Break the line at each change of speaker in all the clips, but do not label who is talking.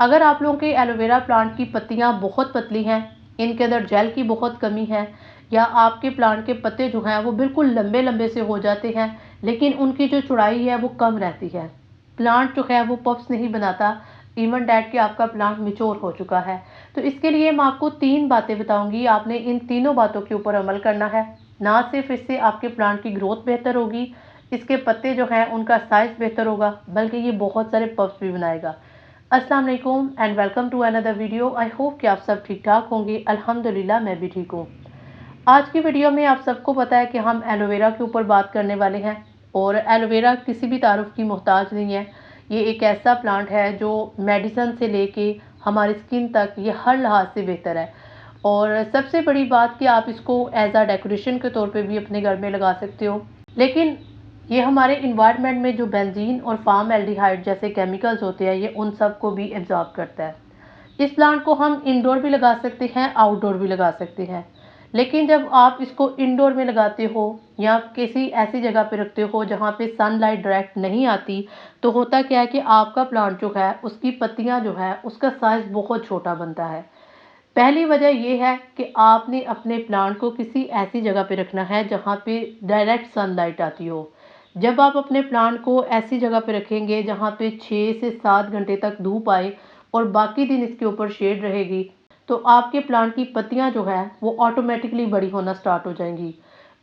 अगर आप लोगों के एलोवेरा प्लांट की पत्तियां बहुत पतली हैं, इनके अंदर जेल की बहुत कमी है, या आपके प्लांट के पत्ते जो हैं वो बिल्कुल लंबे लंबे से हो जाते हैं लेकिन उनकी जो चौड़ाई है वो कम रहती है, प्लांट जो है वो पफ्स नहीं बनाता, इवन डैट कि आपका प्लांट मिच्योर हो चुका है, तो इसके लिए मैं आपको 3 बातें बताऊंगी। आपने इन तीनों बातों के ऊपर अमल करना है। ना सिर्फ इससे आपके प्लांट की ग्रोथ बेहतर होगी, इसके पत्ते जो हैं उनका साइज बेहतर होगा, बल्कि ये बहुत सारे पफ्स भी बनाएगा। अस्सलाम वालेकुम and welcome to another video. I hope कि आप सब ठीक ठाक होंगे। अल्हम्दुलिल्लाह मैं भी ठीक हूँ। आज की वीडियो में आप सबको पता है कि हम एलोवेरा के ऊपर बात करने वाले हैं, और एलोवेरा किसी भी तारुफ की मोहताज नहीं है। ये एक ऐसा प्लांट है जो मेडिसन से लेके हमारी स्किन तक ये हर लिहाज से बेहतर है। और सबसे बड़ी बात कि आप इसको एज आ डेकोरेशन के तौर पे भी अपने घर में लगा सकते हो, लेकिन ये हमारे इन्वायरमेंट में जो बेंजीन और फार्म एल्डिहाइड जैसे केमिकल्स होते हैं ये उन सब को भी एब्जॉर्ब करता है। इस प्लांट को हम इंडोर भी लगा सकते हैं, आउटडोर भी लगा सकते हैं, लेकिन जब आप इसको इंडोर में लगाते हो या किसी ऐसी जगह पे रखते हो जहाँ पे सनलाइट डायरेक्ट नहीं आती, तो होता क्या है कि आपका प्लांट जो है उसकी पत्तियाँ जो है उसका साइज बहुत छोटा बनता है। पहली वजह ये है कि आपने अपने प्लांट को किसी ऐसी जगह पे रखना है जहाँ पे डायरेक्ट सनलाइट आती हो। जब आप अपने प्लांट को ऐसी जगह पे रखेंगे जहाँ पे 6 से 7 घंटे तक धूप आए और बाकी दिन इसके ऊपर शेड रहेगी, तो आपके प्लांट की पत्तियां जो है वो ऑटोमेटिकली बड़ी होना स्टार्ट हो जाएंगी।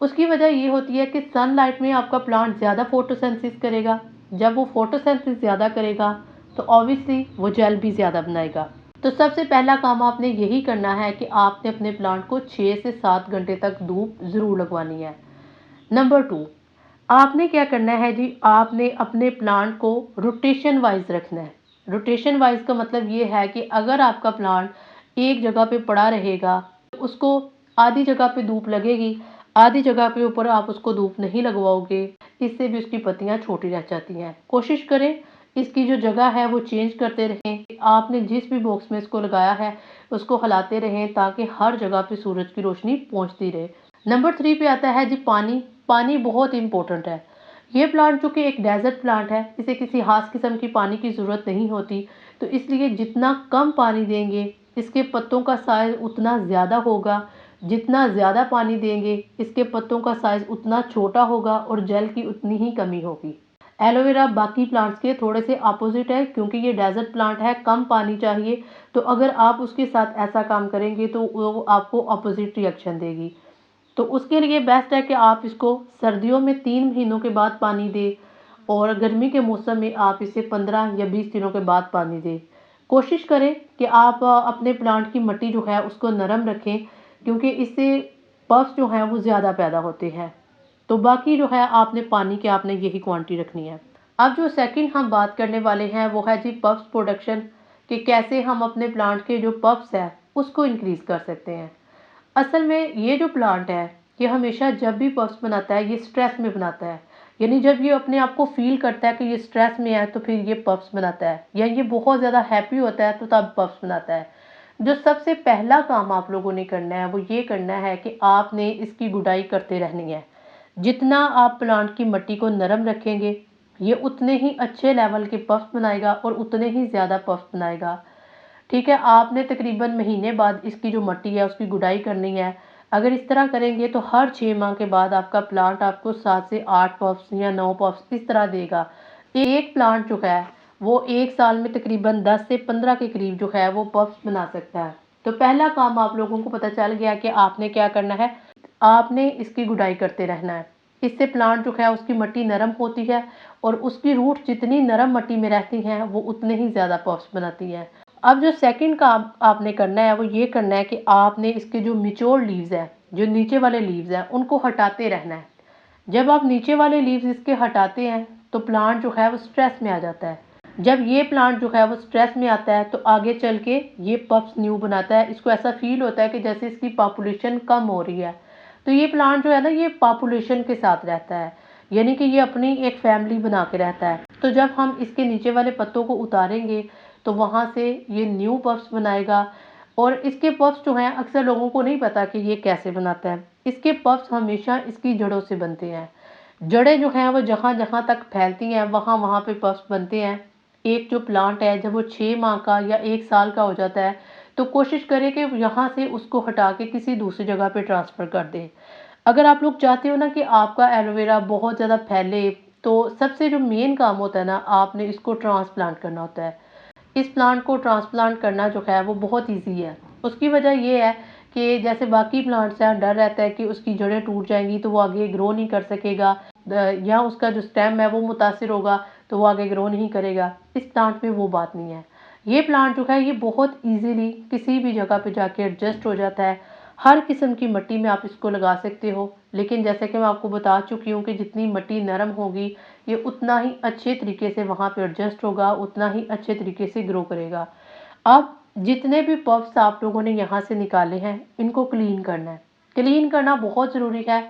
उसकी वजह ये होती है कि सनलाइट में आपका प्लांट ज़्यादा फोटोसिंथेसिस करेगा। जब वो फोटोसिंथेसिस ज़्यादा करेगा तो ऑब्वियसली वो जेल भी ज़्यादा बनाएगा। तो सबसे पहला काम आपने यही करना है कि आपने अपने प्लांट को 6 से 7 घंटे तक धूप ज़रूर लगवानी है। नंबर 2, आपने क्या करना है जी, आपने अपने प्लांट को रोटेशन वाइज रखना है। रोटेशन वाइज का मतलब ये है कि अगर आपका प्लांट एक जगह पे पड़ा रहेगा, उसको आधी जगह पे धूप लगेगी, आधी जगह पे ऊपर आप उसको धूप नहीं लगवाओगे, इससे भी उसकी पत्तियां छोटी रह जाती हैं। कोशिश करें इसकी जो जगह है वो चेंज करते रहें। आपने जिस भी बॉक्स में इसको लगाया है उसको हिलाते रहें ताकि हर जगह पे सूरज की रोशनी पहुंचती रहे। नंबर 3 पे आता है जी पानी। पानी बहुत इंपॉर्टेंट है। ये प्लांट जो कि एक डेजर्ट प्लांट है, इसे किसी खास किस्म की पानी की ज़रूरत नहीं होती, तो इसलिए जितना कम पानी देंगे इसके पत्तों का साइज उतना ज़्यादा होगा। जितना ज़्यादा पानी देंगे इसके पत्तों का साइज उतना छोटा होगा और जेल की उतनी ही कमी होगी। एलोवेरा बाकी प्लांट्स के थोड़े से अपोजिट है, क्योंकि ये डेजर्ट प्लांट है, कम पानी चाहिए, तो अगर आप उसके साथ ऐसा काम करेंगे तो वो आपको अपोजिट रिएक्शन देगी। तो उसके लिए बेस्ट है कि आप इसको सर्दियों में 3 महीनों के बाद पानी दें, और गर्मी के मौसम में आप इसे 15 या 20 दिनों के बाद पानी दें। कोशिश करें कि आप अपने प्लांट की मिट्टी जो है उसको नरम रखें, क्योंकि इससे पफ्स जो हैं वो ज़्यादा पैदा होते हैं। तो बाकी जो है आपने पानी की आपने यही क्वांटिटी रखनी है। अब जो सेकंड हम बात करने वाले हैं वो है जी पफ्स प्रोडक्शन, कि कैसे हम अपने प्लांट के जो पफ्स है उसको इंक्रीज कर सकते हैं। असल में ये जो प्लांट है ये हमेशा जब भी पफ्स बनाता है ये स्ट्रेस में बनाता है, यानी जब ये अपने आप को फील करता है कि ये स्ट्रेस में है तो फिर ये पफ्स बनाता है, या ये बहुत ज़्यादा हैप्पी होता है तो तब पफ्स बनाता है। जो सबसे पहला काम आप लोगों ने करना है वो ये करना है कि आपने इसकी गुडाई करते रहनी है। जितना आप प्लांट की मिट्टी को नरम रखेंगे ये उतने ही अच्छे लेवल के पफ्स बनाएगा और उतने ही ज़्यादा पफ्स बनाएगा। ठीक है, आपने तकरीबन महीने बाद इसकी जो मिट्टी है उसकी गुडाई करनी है। अगर इस तरह करेंगे तो हर 6 माह के बाद आपका प्लांट आपको 7 से 8 पफ्स या 9 पफ्स इस तरह देगा। एक प्लांट जो है वो एक साल में तकरीबन 10 से 15 के करीब जो है वो पफ्स बना सकता है। तो पहला काम आप लोगों को पता चल गया कि आपने क्या करना है, आपने इसकी गुडाई करते रहना है। इससे प्लांट जो है उसकी मिट्टी नरम होती है, और उसकी रूट जितनी नरम मिट्टी में रहती हैं वो उतने ही ज़्यादा पफ्स बनाती हैं। अब जो सेकंड काम आपने करना है वो ये करना है कि आपने इसके जो मिच्योर लीव्स हैं, जो नीचे वाले लीव्स हैं, उनको हटाते रहना है। जब आप नीचे वाले लीव्स इसके हटाते हैं तो प्लांट जो है वो स्ट्रेस में आ जाता है। जब ये प्लांट जो है वो स्ट्रेस में आता है तो आगे चल के ये पफ्स न्यू बनाता है। इसको ऐसा फील होता है कि जैसे इसकी पॉपुलेशन कम हो रही है। तो ये प्लांट जो है ना ये पॉपुलेशन के साथ रहता है, यानी कि ये अपनी एक फैमिली बना के रहता है। तो जब हम इसके नीचे वाले पत्तों को उतारेंगे तो वहाँ से ये न्यू पफ्स बनाएगा। और इसके पफ्स जो हैं अक्सर लोगों को नहीं पता कि ये कैसे बनाता है। इसके पफ्स हमेशा इसकी जड़ों से बनते हैं। जड़ें जो हैं वो जहाँ जहाँ तक फैलती हैं वहाँ वहाँ पे पफ्स बनते हैं। एक जो प्लांट है जब वो 6 माह का या 1 साल का हो जाता है, तो कोशिश करें कि यहाँ से उसको हटा के किसी दूसरी जगह पे ट्रांसफ़र कर दें। अगर आप लोग चाहते हो ना कि आपका एलोवेरा बहुत ज़्यादा फैले, तो सबसे जो मेन काम होता है ना, आपने इसको ट्रांसप्लांट करना होता है। इस प्लांट को ट्रांसप्लांट करना जो है वो बहुत ईज़ी है। उसकी वजह ये है कि जैसे बाकी प्लांट्स हैं, डर रहता है कि उसकी जड़ें टूट जाएँगी तो वो आगे ग्रो नहीं कर सकेगा, या उसका जो स्टेम है वो मुतासिर होगा तो वो आगे ग्रो नहीं करेगा। इस प्लांट में वो बात नहीं है। ये प्लांट जो है ये बहुत ईज़िली किसी भी जगह पे जाके एडजस्ट हो जाता है। हर किस्म की मिट्टी में आप इसको लगा सकते हो। लेकिन जैसे कि मैं आपको बता चुकी हूँ कि जितनी मिट्टी नरम होगी, ये उतना ही अच्छे तरीके से वहाँ पे एडजस्ट होगा, उतना ही अच्छे तरीके से ग्रो करेगा। अब जितने भी पफ्स आप लोगों ने यहाँ से निकाले हैं, इनको क्लीन करना है। क्लीन करना बहुत ज़रूरी है।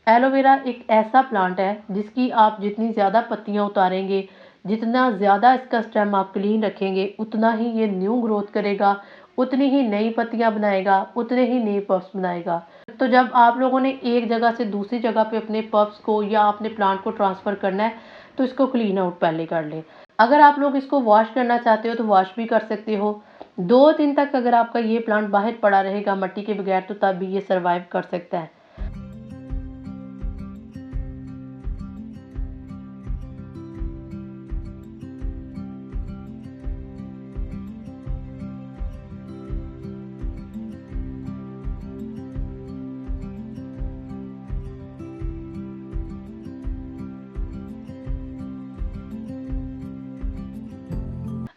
एलोवेरा एक ऐसा प्लांट है जिसकी आप जितनी ज़्यादा पत्तियाँ उतारेंगे, जितना ज़्यादा इसका स्टेम आप क्लीन रखेंगे, उतना ही ये न्यू ग्रोथ करेगा, उतनी ही नई पत्तियाँ बनाएगा, उतने ही नए पफ्स बनाएगा। तो जब आप लोगों ने एक जगह से दूसरी जगह पे अपने पफ्स को या अपने प्लांट को ट्रांसफ़र करना है, तो इसको क्लीन आउट पहले कर लें। अगर आप लोग इसको वॉश करना चाहते हो तो वॉश भी कर सकते हो। 2 दिन तक अगर आपका ये प्लांट बाहर पड़ा रहेगा मट्टी के बगैर, तो तब भी ये सर्वाइव कर सकता है।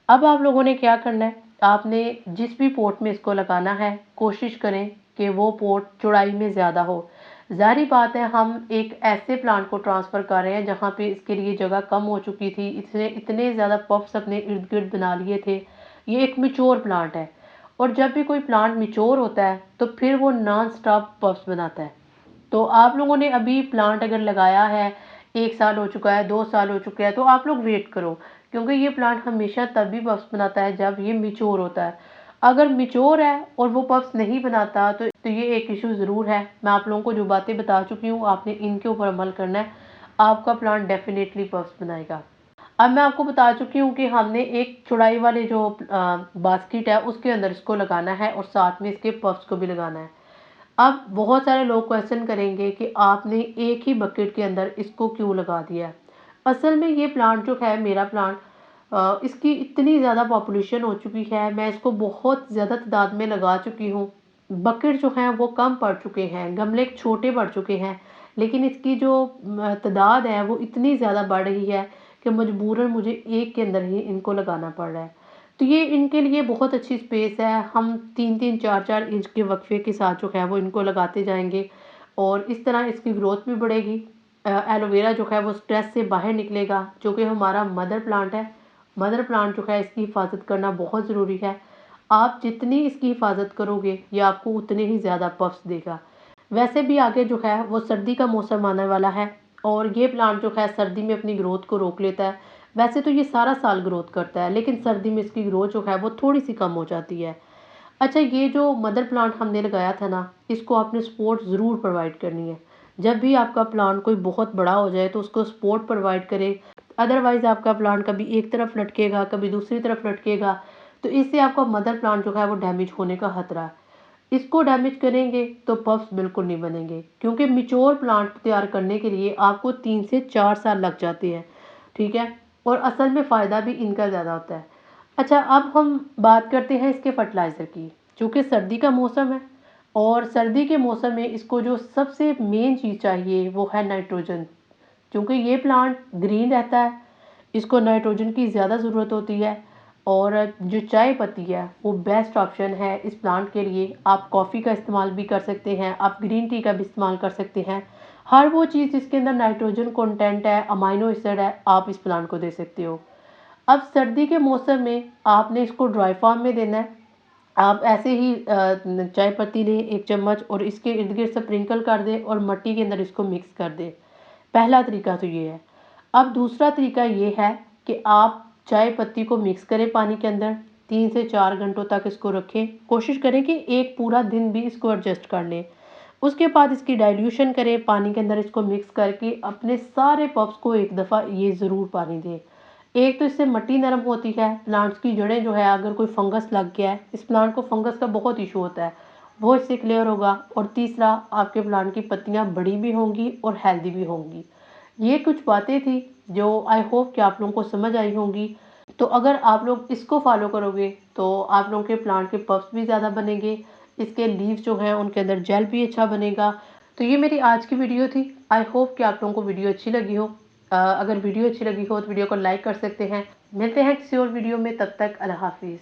अब आप लोगों ने क्या करना है, आपने जिस भी पॉट में इसको लगाना है, कोशिश करें कि वो पॉट चौड़ाई में ज़्यादा हो। ज़ाहिर बात है, हम एक ऐसे प्लांट को ट्रांसफ़र कर रहे हैं जहाँ पे इसके लिए जगह कम हो चुकी थी, इसने इतने ज़्यादा पफ्स अपने इर्द गिर्द बना लिए थे। ये एक मैच्योर प्लांट है, और जब भी कोई प्लांट मैच्योर होता है तो फिर वो नॉन स्टॉप पफ्स बनाता है। तो आप लोगों ने अभी प्लांट अगर लगाया है, 1 साल हो चुका है, 2 साल हो चुके हैं, तो आप लोग वेट करो, क्योंकि ये प्लांट हमेशा तभी पफ्स बनाता है जब ये मैच्योर होता है। अगर मैच्योर है और वो पफ्स नहीं बनाता, तो ये एक इश्यू ज़रूर है। मैं आप लोगों को जो बातें बता चुकी हूँ, आपने इनके ऊपर अमल करना है, आपका प्लांट डेफ़िनेटली पफ्स बनाएगा। अब मैं आपको बता चुकी हूँ कि हमने एक चौड़ाई वाले जो बास्केट है उसके अंदर इसको लगाना है, और साथ में इसके पफ्स को भी लगाना है। अब बहुत सारे लोग क्वेश्चन करेंगे कि आपने एक ही बकेट के अंदर इसको क्यों लगा दिया है। असल में ये प्लांट जो है, मेरा प्लांट, इसकी इतनी ज़्यादा पॉपुलेशन हो चुकी है, मैं इसको बहुत ज़्यादा तादाद में लगा चुकी हूँ। बकेट जो हैं वो कम पड़ चुके हैं, गमले छोटे पड़ चुके हैं, लेकिन इसकी जो तादाद है वो इतनी ज़्यादा बढ़ रही है कि मजबूरन मुझे एक के अंदर ही इनको लगाना पड़ रहा है। तो ये इनके लिए बहुत अच्छी स्पेस है। हम 3-3 4-4 इंच के वक्फे के साथ जो है वो इनको लगाते जाएंगे, और इस तरह इसकी ग्रोथ भी बढ़ेगी। एलोवेरा जो है वो स्ट्रेस से बाहर निकलेगा, जो कि हमारा मदर प्लांट है। मदर प्लांट जो है, इसकी हिफाजत करना बहुत ज़रूरी है। आप जितनी इसकी हिफाजत करोगे, ये आपको उतने ही ज़्यादा पफ्स देगा। वैसे भी आगे जो है वो सर्दी का मौसम आने वाला है, और ये प्लांट जो है सर्दी में अपनी ग्रोथ को रोक लेता है। वैसे तो ये सारा साल ग्रोथ करता है, लेकिन सर्दी में इसकी ग्रोथ जो है वो थोड़ी सी कम हो जाती है। अच्छा, ये जो मदर प्लांट हमने लगाया था ना, इसको आपने सपोर्ट ज़रूर प्रोवाइड करनी है। जब भी आपका प्लांट कोई बहुत बड़ा हो जाए तो उसको सपोर्ट प्रोवाइड करें। अदरवाइज़ आपका प्लांट कभी एक तरफ लटकेगा, कभी दूसरी तरफ लटकेगा, तो इससे आपका मदर प्लांट जो है वो डैमेज होने का खतरा है। इसको डैमेज करेंगे तो पफ्स बिल्कुल नहीं बनेंगे, क्योंकि मैच्योर प्लांट तैयार करने के लिए आपको 3 से 4 साल लग जाते हैं, ठीक है? और असल में फ़ायदा भी इनका ज़्यादा होता है। अच्छा, अब हम बात करते हैं इसके फर्टिलाइज़र की। चूँकि सर्दी का मौसम है, और सर्दी के मौसम में इसको जो सबसे मेन चीज़ चाहिए वो है नाइट्रोजन। क्योंकि ये प्लांट ग्रीन रहता है, इसको नाइट्रोजन की ज़्यादा ज़रूरत होती है। और जो चाय पत्ती है वो बेस्ट ऑप्शन है इस प्लांट के लिए। आप कॉफ़ी का इस्तेमाल भी कर सकते हैं, आप ग्रीन टी का भी इस्तेमाल कर सकते हैं। हर वो चीज़ जिसके अंदर नाइट्रोजन कंटेंट है, अमाइनो एसिड है, आप इस प्लांट को दे सकते हो। अब सर्दी के मौसम में आपने इसको ड्राई फार्म में देना है। आप ऐसे ही चाय पत्ती लें 1 चम्मच, और इसके इर्द-गिर्द स्प्रिंकल कर दें और मिट्टी के अंदर इसको मिक्स कर दें। पहला तरीका तो ये है। अब दूसरा तरीका ये है कि आप चाय पत्ती को मिक्स करें पानी के अंदर, 3 से 4 घंटों तक इसको रखें। कोशिश करें कि एक पूरा दिन भी इसको एडजस्ट कर लें। उसके बाद इसकी डाइल्यूशन करें, पानी के अंदर इसको मिक्स करके अपने सारे पफ्स को एक दफ़ा ये ज़रूर पानी दें। एक तो इससे मिट्टी नरम होती है, प्लांट्स की जड़ें जो है अगर कोई फंगस लग गया है, इस प्लांट को फंगस का बहुत इशू होता है, वो इससे क्लियर होगा। और तीसरा, आपके प्लांट की पत्तियां बड़ी भी होंगी और हेल्दी भी होंगी। ये कुछ बातें थी जो आई होप कि आप लोगों को समझ आई होंगी। तो अगर आप लोग इसको फॉलो करोगे तो आप लोगों के प्लांट के पफ्स भी ज़्यादा बनेंगे, इसके लीव्स जो हैं उनके अंदर जेल भी अच्छा बनेगा। तो ये मेरी आज की वीडियो थी। आई होप कि आप लोगों को वीडियो अच्छी लगी हो। अगर वीडियो अच्छी लगी हो तो वीडियो को लाइक कर सकते हैं। मिलते हैं किसी और वीडियो में, तब तक अल्लाह हाफिज़।